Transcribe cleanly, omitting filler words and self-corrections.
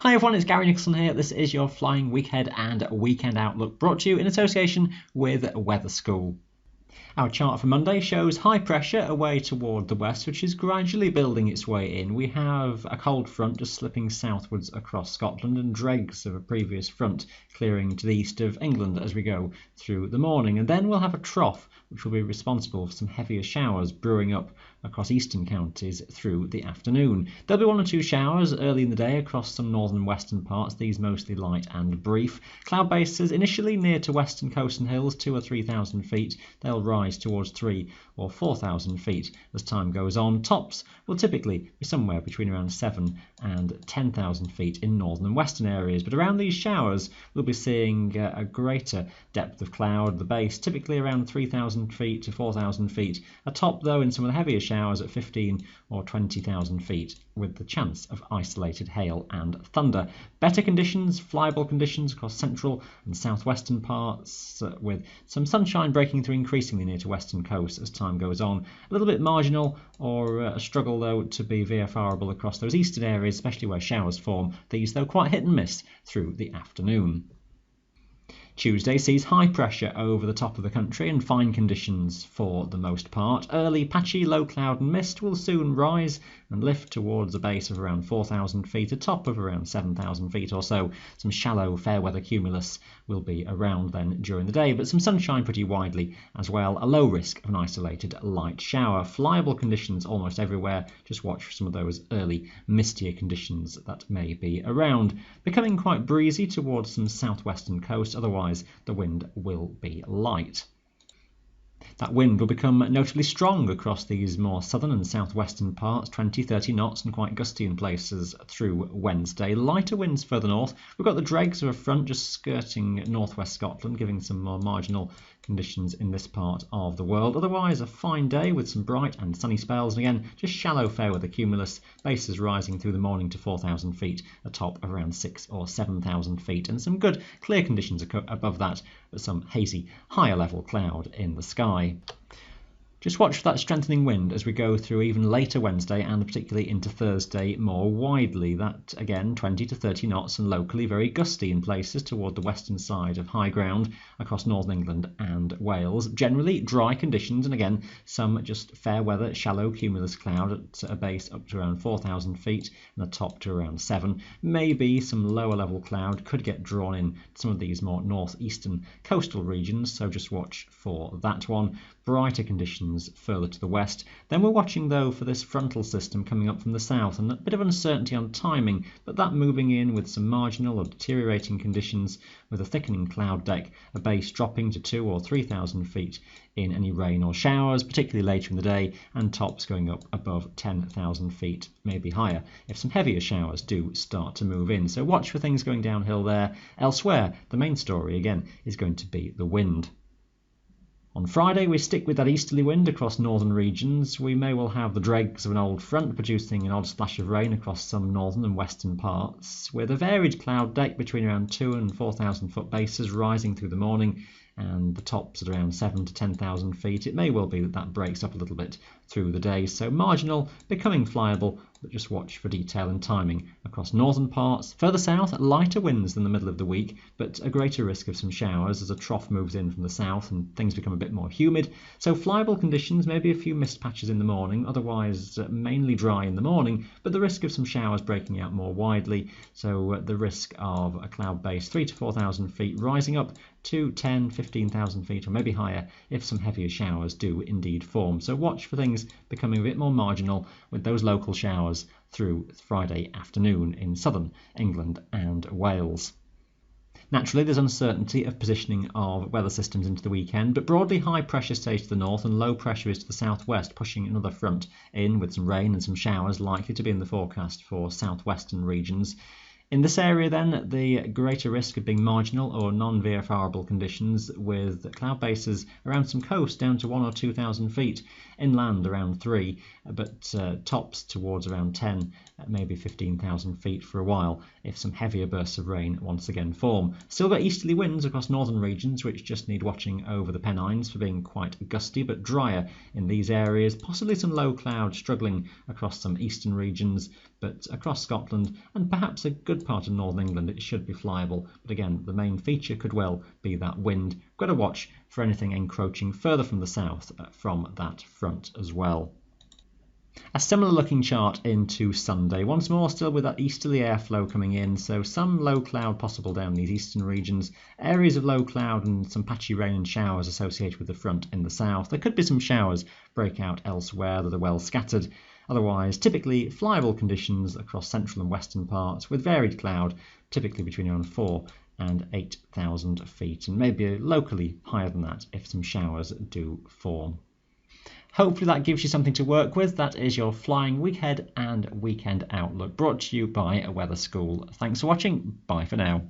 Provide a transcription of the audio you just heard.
Hi everyone, it's Gary Nicholson here. This is your Flying Weekhead and Weekend Outlook, brought to you in association with Weather School. Our chart for Monday shows high pressure away toward the west, which is gradually building its way in. We have a cold front just slipping southwards across Scotland and dregs of a previous front clearing to the east of England as we go through the morning. And then we'll have a trough which will be responsible for some heavier showers brewing up across eastern counties through the afternoon. There'll be one or two showers early in the day across some northern and western parts, these mostly light and brief. Cloud bases initially near to western coast and hills, 2,000 or 3,000 feet. They'll rise towards 3,000 or 4,000 feet as time goes on. Tops will typically be somewhere between around 7,000 and 10,000 feet in northern and western areas, but around these showers we'll be seeing a greater depth of cloud. The base typically around 3,000 feet to 4,000 feet. A top though in some of the heavier showers at 15,000 or 20,000 feet, with the chance of isolated hail and thunder. Better conditions, flyable conditions across central and southwestern parts, with some sunshine breaking through increasingly near to western coast as time goes on. A little bit marginal or a struggle though to be VFRable across those eastern areas, especially where showers form. These though quite hit and miss through the afternoon. Tuesday sees high pressure over the top of the country and fine conditions for the most part. Early patchy low cloud and mist will soon rise and lift towards a base of around 4,000 feet, a top of around 7,000 feet or so. Some shallow fair weather cumulus will be around then during the day, but some sunshine pretty widely as well. A low risk of an isolated light shower. Flyable conditions almost everywhere. Just watch for some of those early mistier conditions that may be around. Becoming quite breezy towards some southwestern coast, otherwise the wind will be light. That wind will become notably strong across these more southern and southwestern parts, 20-30 knots and quite gusty in places through Wednesday. Lighter winds further north. We've got the dregs of a front just skirting northwest Scotland, giving some more marginal conditions in this part of the world. Otherwise a fine day with some bright and sunny spells, and again just shallow fair weather cumulus, bases rising through the morning to 4,000 feet, a top of around 6,000 or 7,000 feet, and some good clear conditions above that, but some hazy higher level cloud in the sky. Just watch for that strengthening wind as we go through even later Wednesday and particularly into Thursday more widely. That again 20-30 knots and locally very gusty in places toward the western side of high ground across northern England and Wales. Generally dry conditions, and again some just fair weather shallow cumulus cloud at a base up to around 4,000 feet and a top to around 7. Maybe some lower level cloud could get drawn in some of these more northeastern coastal regions, so just watch for that one. Brighter conditions further to the west. Then we're watching though for this frontal system coming up from the south, and a bit of uncertainty on timing, but that moving in with some marginal or deteriorating conditions with a thickening cloud deck, a base dropping to 2,000 or 3,000 feet in any rain or showers, particularly later in the day, and tops going up above 10,000 feet, maybe higher, if some heavier showers do start to move in. So watch for things going downhill there. Elsewhere, the main story again is going to be the wind. On Friday, we stick with that easterly wind across northern regions. We may well have the dregs of an old front producing an odd splash of rain across some northern and western parts, with a varied cloud deck between around 2,000 and 4,000 foot bases rising through the morning, and the tops at around 7,000 to 10,000 feet. It may well be that that breaks up a little bit through the day, so marginal, becoming flyable, but just watch for detail and timing across northern parts. Further south, lighter winds than the middle of the week, but a greater risk of some showers as a trough moves in from the south and things become a bit more humid. So flyable conditions, maybe a few mist patches in the morning, otherwise mainly dry in the morning, but the risk of some showers breaking out more widely, so the risk of a cloud base 3,000 to 4,000 feet rising up to 10,000, 15,000 feet or maybe higher if some heavier showers do indeed form. So watch for things becoming a bit more marginal with those local showers through Friday afternoon in southern England and Wales. Naturally, there's uncertainty of positioning of weather systems into the weekend, but broadly high pressure stays to the north and low pressure is to the southwest, pushing another front in with some rain and some showers likely to be in the forecast for southwestern regions. In this area then, the greater risk of being marginal or non-VFRable conditions, with cloud bases around some coast down to 1,000 or 2,000 feet, inland around 3, but tops towards around 10, maybe 15,000 feet for a while, if some heavier bursts of rain once again form. Still got easterly winds across northern regions, which just need watching over the Pennines for being quite gusty, but drier in these areas. Possibly some low cloud struggling across some eastern regions, but across Scotland and perhaps a good part of northern England it should be flyable. But again, the main feature could well be that wind. Got to watch for anything encroaching further from the south from that front as well. A similar looking chart into Sunday, once more still with that easterly airflow coming in, so some low cloud possible down these eastern regions, areas of low cloud and some patchy rain and showers associated with the front in the south. There could be some showers break out elsewhere that are well scattered. Otherwise, typically flyable conditions across central and western parts with varied cloud, typically between around 4 and 8,000 feet, and maybe locally higher than that if some showers do form. Hopefully that gives you something to work with. That is your Flying Weekhead and Weekend Outlook, brought to you by A Weather School. Thanks for watching. Bye for now.